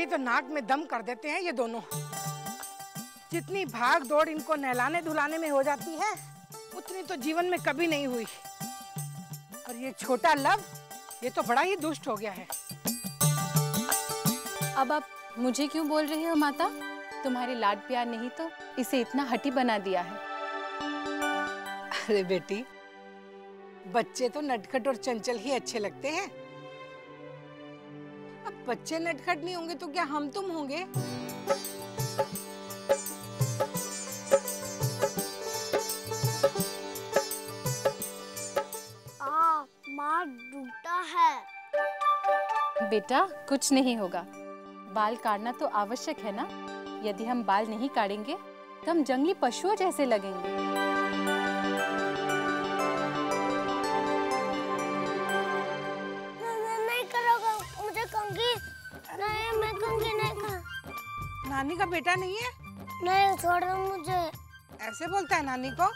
मेरी तो नाक में दम कर देते हैं ये दोनों। जितनी भाग दौड़ इनको नहलाने धुलाने में हो जाती है, उतनी तो जीवन में कभी नहीं हुई। और ये छोटा लव, ये तो बड़ा ही दुष्ट हो गया है। अब आप मुझे क्यों बोल रही हो माता? तुम्हारे लाड प्यार ने ही तो इसे इतना हठी बना दिया है। अरे बेटी, बच्चे तो नटखट और चंचल ही अच्छे लगते हैं। अब बच्चे नटखट नहीं होंगे तो क्या हम तुम होंगे? माँ डूबता है। बेटा कुछ नहीं होगा, बाल काटना तो आवश्यक है ना। यदि हम बाल नहीं काटेंगे तो हम जंगली पशुओं जैसे लगेंगे। नहीं करोगा मुझे कंघी। नहीं, मैं कंघी नहीं कर। नानी का बेटा नहीं है? नहीं, छोड़ दो मुझे। ऐसे बोलता है नानी को?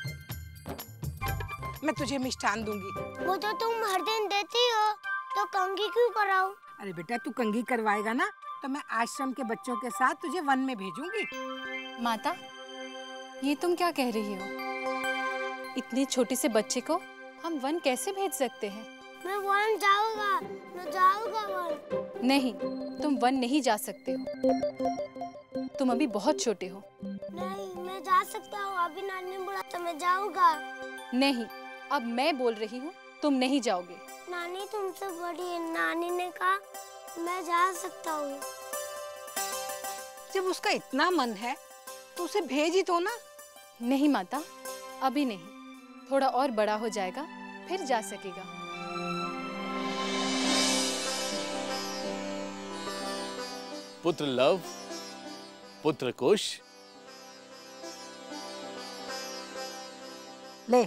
मैं तुझे मिष्ठान दूंगी। वो तो तुम हर दिन देती हो, तो कंघी क्यों कराऊं? अरे बेटा, तू कंघी करवाएगा ना तो मैं आश्रम के बच्चों के साथ तुझे वन में भेजूंगी। माता, ये तुम क्या कह रही हो? इतने छोटे से बच्चे को हम वन कैसे भेज सकते हैं? मैं वन जाऊंगा, मैं जाऊंगा वन। नहीं, तुम वन नहीं जा सकते हो। तुम अभी बहुत छोटे हो। नहीं, मैं जा सकता हूँ। अभी नानी बोला तो मैं जाऊंगा। नहीं, अब मैं बोल रही हूँ, तुम नहीं जाओगे। नानी तुमसे बड़ी है। नानी ने कहा मैं जा सकता हूँ। जब उसका इतना मन है तो उसे भेज ही दो ना। नहीं माता, अभी नहीं, थोड़ा और बड़ा हो जाएगा फिर जा सकेगा। पुत्र लव, पुत्र कुश। ले,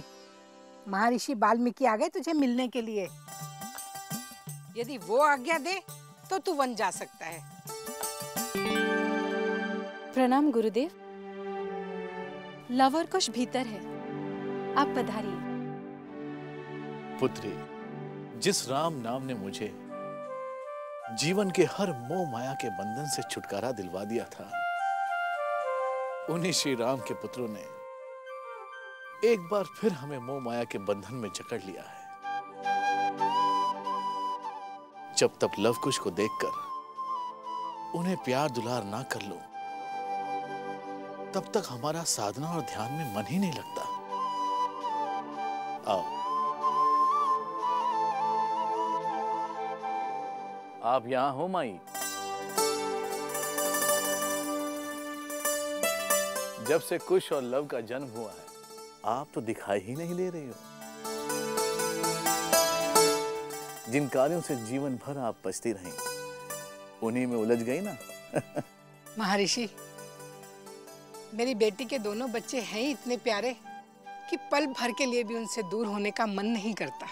महर्षि वाल्मीकि आ गए तुझे मिलने के लिए। यदि वो आज्ञा दे तो तू वन जा सकता है। प्रणाम गुरुदेव। लव और कुश भीतर है, आप पधारिए। पुत्री, जिस राम नाम ने मुझे जीवन के हर मोह माया के बंधन से छुटकारा दिलवा दिया था, उन्हीं श्री राम के पुत्रों ने एक बार फिर हमें मोह माया के बंधन में जकड़ लिया है। जब तक लव कुश को देखकर उन्हें प्यार दुलार ना कर लो, तब तक हमारा साधना और ध्यान में मन ही नहीं लगता। आओ, आप यहां हो माई? जब से कुश और लव का जन्म हुआ है, आप तो दिखाई ही नहीं दे रही हो। जिन कार्यों से जीवन भर आप बचती रहीं, उन्हीं में उलझ गई ना। महर्षि, मेरी बेटी के दोनों बच्चे हैं ही इतने प्यारे कि पल भर के लिए भी उनसे दूर होने का मन नहीं करता।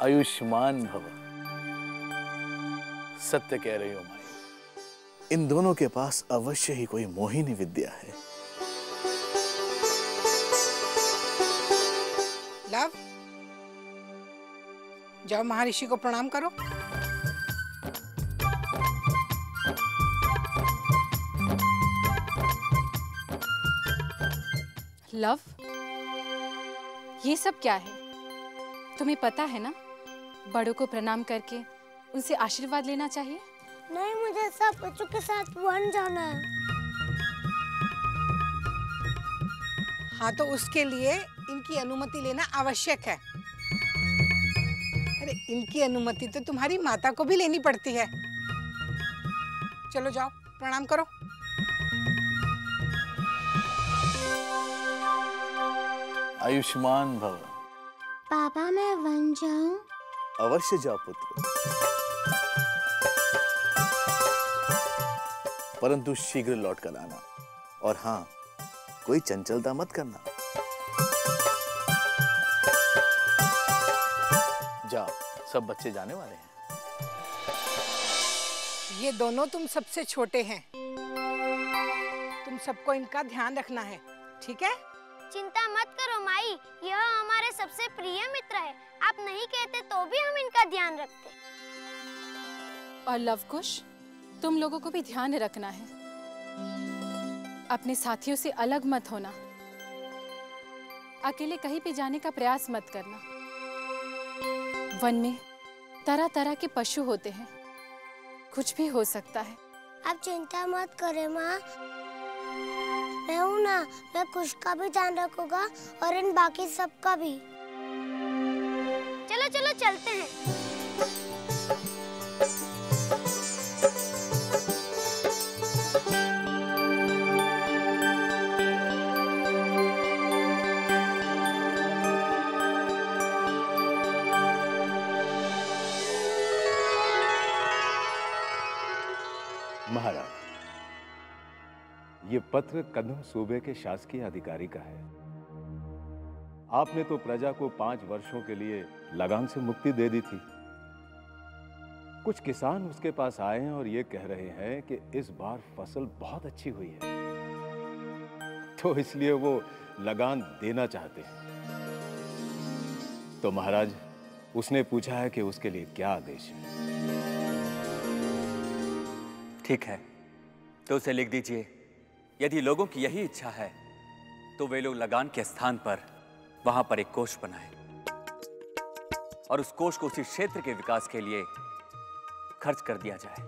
आयुष्मान भव। सत्य कह रही हो माई, इन दोनों के पास अवश्य ही कोई मोहिनी विद्या है। लव, जाओ महर्षि को प्रणाम करो। लव, ये सब क्या है? तुम्हें पता है ना, बड़ों को प्रणाम करके उनसे आशीर्वाद लेना चाहिए। नहीं, मुझे सब बच्चों के साथ वन जाना है। हाँ, तो उसके लिए इनकी अनुमति लेना आवश्यक है। अरे, इनकी अनुमति तो तुम्हारी माता को भी लेनी पड़ती है। चलो जाओ, प्रणाम करो। आयुष्मान भव। पापा, मैं वन जाऊं? अवश्य जाओ पुत्र, परंतु शीघ्र लौट कर आना। और हाँ, कोई चंचलता मत करना। जाओ, सब बच्चे जाने वाले हैं। ये दोनों तुम सबसे छोटे हैं, तुम सबको इनका ध्यान रखना है, ठीक है? चिंता मत करो माई, यह हमारे सबसे प्रिय मित्र है। आप नहीं कहते तो भी हम इनका सबका ध्यान रखते। और लवकुश, तुम लोगों को भी ध्यान रखना है, अपने साथियों से अलग मत होना, अकेले कहीं भी जाने का प्रयास मत करना। वन में तरह तरह के पशु होते हैं, कुछ भी हो सकता है। आप चिंता मत करें माँ, मैं हूँ ना, मैं कुश का भी ध्यान रखूंगा और इन बाकी सबका भी। चलो चलो चलते हैं। महाराज, ये पत्र कन्नौज सूबे के शासकीय अधिकारी का है। आपने तो प्रजा को 5 वर्षों के लिए लगान से मुक्ति दे दी थी। कुछ किसान उसके पास आए हैं और ये कह रहे हैं कि इस बार फसल बहुत अच्छी हुई है, तो इसलिए वो लगान देना चाहते हैं। तो महाराज, उसने पूछा है कि उसके लिए क्या आदेश है। ठीक है, तो उसे लिख दीजिए, यदि लोगों की यही इच्छा है तो वे लोग लगान के स्थान पर वहां पर एक कोष बनाएं और उस कोष को उसी क्षेत्र के विकास के लिए खर्च कर दिया जाए।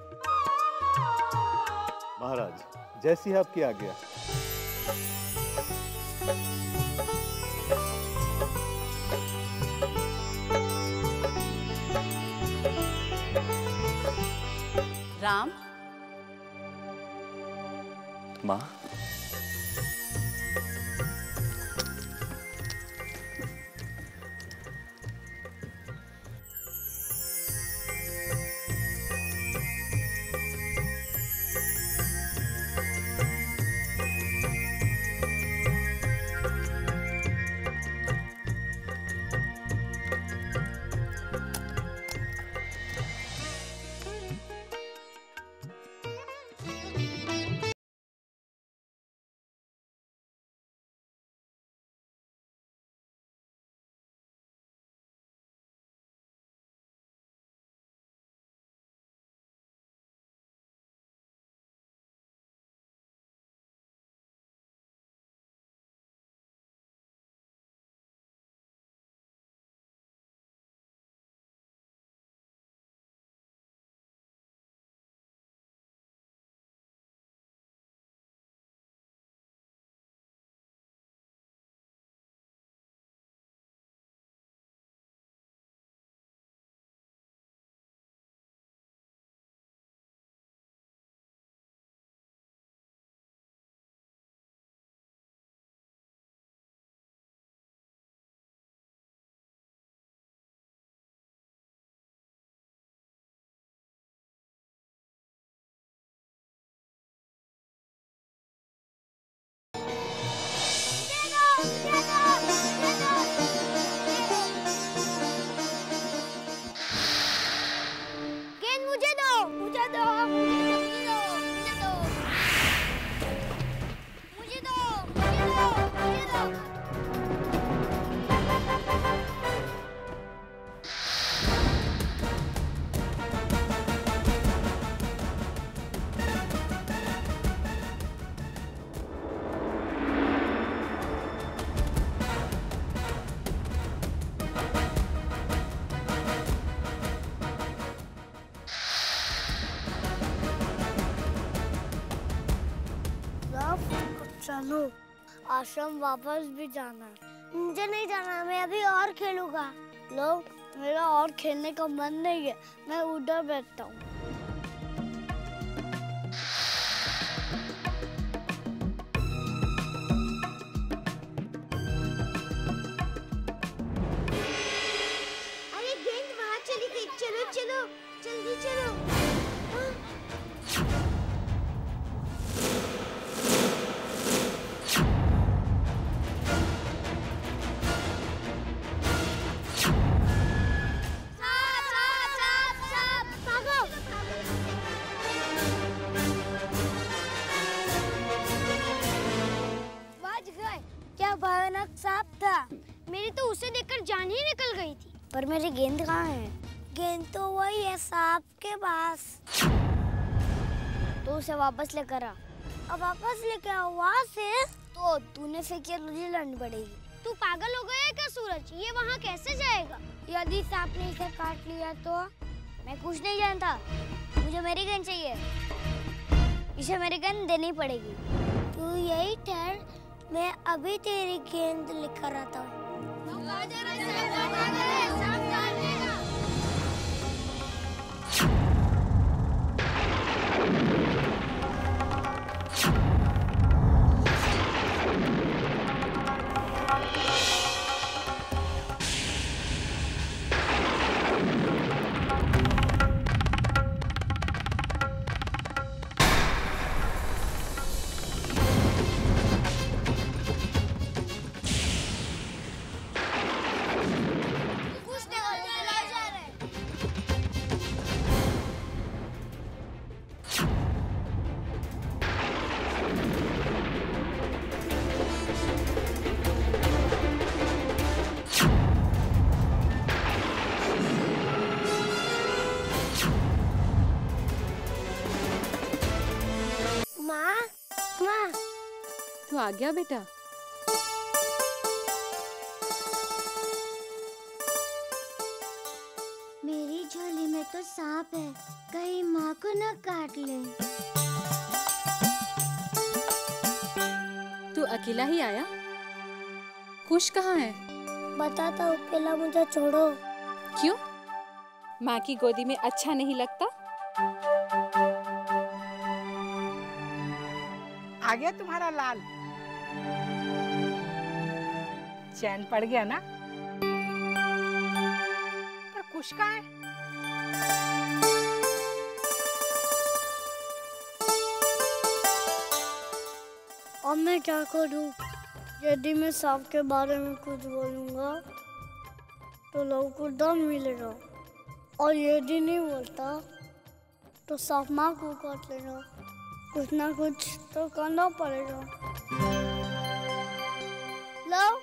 महाराज, जैसी आपकी आज्ञा। राम, माँ, गेंद मुझे दो, मुझे दो, मुझे दो, मुझे दो, मुझे दो, मुझे दो, मुझे दो। चलो, आश्रम वापस भी जाना है। मुझे नहीं जाना, मैं अभी और खेलूंगा। लो, मेरा और खेलने का मन नहीं है, मैं उधर बैठता हूँ। अरे गेंद वहाँ चली गई, चलो चलो, जल्दी चलो। क्या भयानक सांप था, मेरी तो उसे देखकर जान ही निकल गई थी। पर मेरी गेंद कहाँ है? गेंद तो वही है सांप के पास। तो उसे वापस लेकर आ। अब वापस लेकर आ वहाँ से तो तूने फेंकी तुझे लड़नी पड़ेगी। तू पागल हो गया है क्या सूरज? ये वहाँ कैसे जाएगा? यदि सांप ने इसे काट लिया तो? मैं कुछ नहीं जानता, मुझे मेरी गेंद चाहिए। इसे मेरी गेंद देनी पड़ेगी। तू यही ठहर, मैं अभी तेरी गेंद लेकर आता हूँ। तू आ गया बेटा? मेरी झोली में तो सांप है, कहीं माँ को न काट ले। तू अकेला ही आया? कुश कहाँ है? बताता हूँ, पहला मुझे छोड़ो। क्यों? माँ की गोदी में अच्छा नहीं लगता? आ गया तुम्हारा लाल? चैन पड़ गया ना? पर कुश कहाँ है? अब मैं क्या करूं? यदि मैं सांप के बारे में कुछ बोलूंगा तो लोगों को दम मिलेगा, और यदि नहीं बोलता तो सांप माँ को काट लेगा। कुछ ना कुछ तो करना पड़ेगा। लो,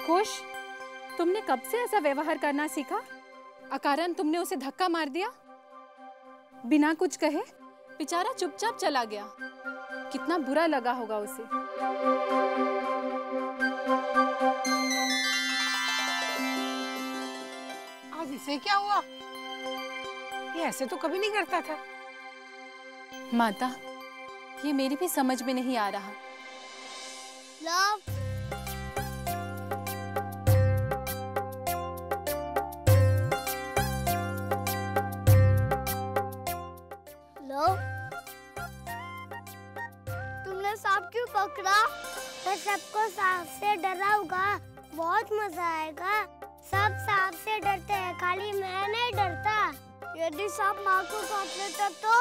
कुश, तुमने कब से ऐसा व्यवहार करना सीखा? अकारण तुमने उसे धक्का मार दिया, बिना कुछ कहे। बेचारा चुपचाप चला गया, कितना बुरा लगा होगा उसे। आज इसे क्या हुआ? ये ऐसे तो कभी नहीं करता था। माता, ये मेरी भी समझ में नहीं आ रहा। लव, तुमने सांप क्यों पकड़ा? मैं सबको सांप से डराऊंगा, बहुत मजा आएगा। सब सांप से डरते हैं, खाली मैं नहीं डरता। यदि सांप माँ को काट लेता तो?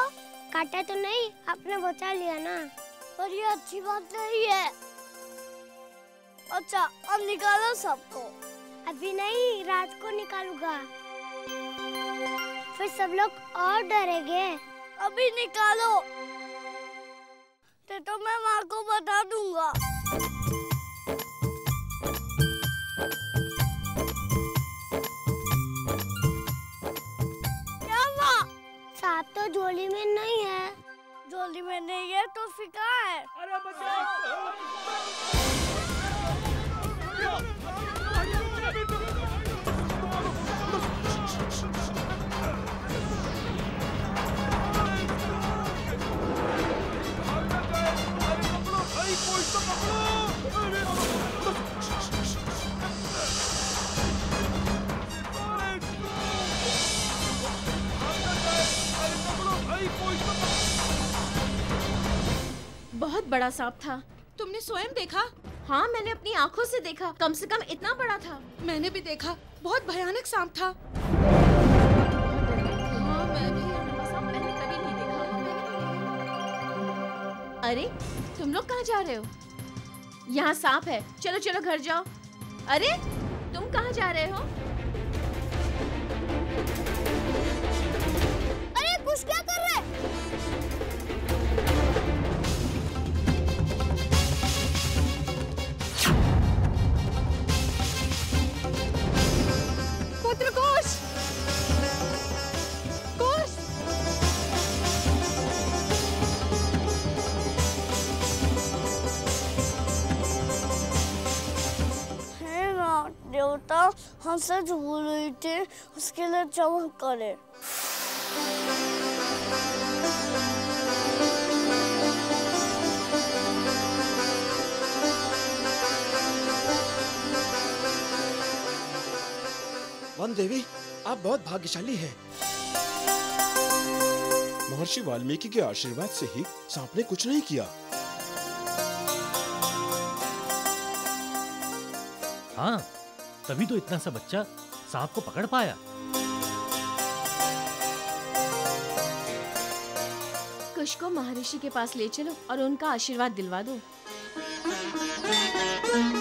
काटा तो नहीं, आपने बचा लिया ना। पर ये अच्छी बात नहीं है। अच्छा, अब निकालो सबको। अभी नहीं, रात को निकालूंगा, फिर सब लोग और डरेंगे। अभी निकालो, तो मैं माँ को बता दूंगा। क्या माँ? सांप तो झोली में नहीं है। झोली में नहीं है तो फिर कहाँ है? अरे बहुत बड़ा सांप था। तुमने स्वयं देखा? हाँ, मैंने अपनी आंखों से देखा। कम से कम इतना बड़ा था। मैंने भी देखा, बहुत भयानक सांप था। हाँ, मैं भी सांप मैंने कभी नहीं देखा। अरे, तुम लोग कहाँ जा रहे हो? यहाँ सांप है, चलो चलो घर जाओ। अरे, तुम कहाँ जा रहे हो? अरे कुछ क्या कर रहे? हम सच बोल रहे थे, उसके लिए क्षमा करे। वन देवी, आप बहुत भाग्यशाली हैं। महर्षि वाल्मीकि के आशीर्वाद से ही सांप ने कुछ नहीं किया। हाँ, तभी तो इतना सा बच्चा सांप को पकड़ पाया। कुश को महर्षि के पास ले चलो और उनका आशीर्वाद दिलवा दो।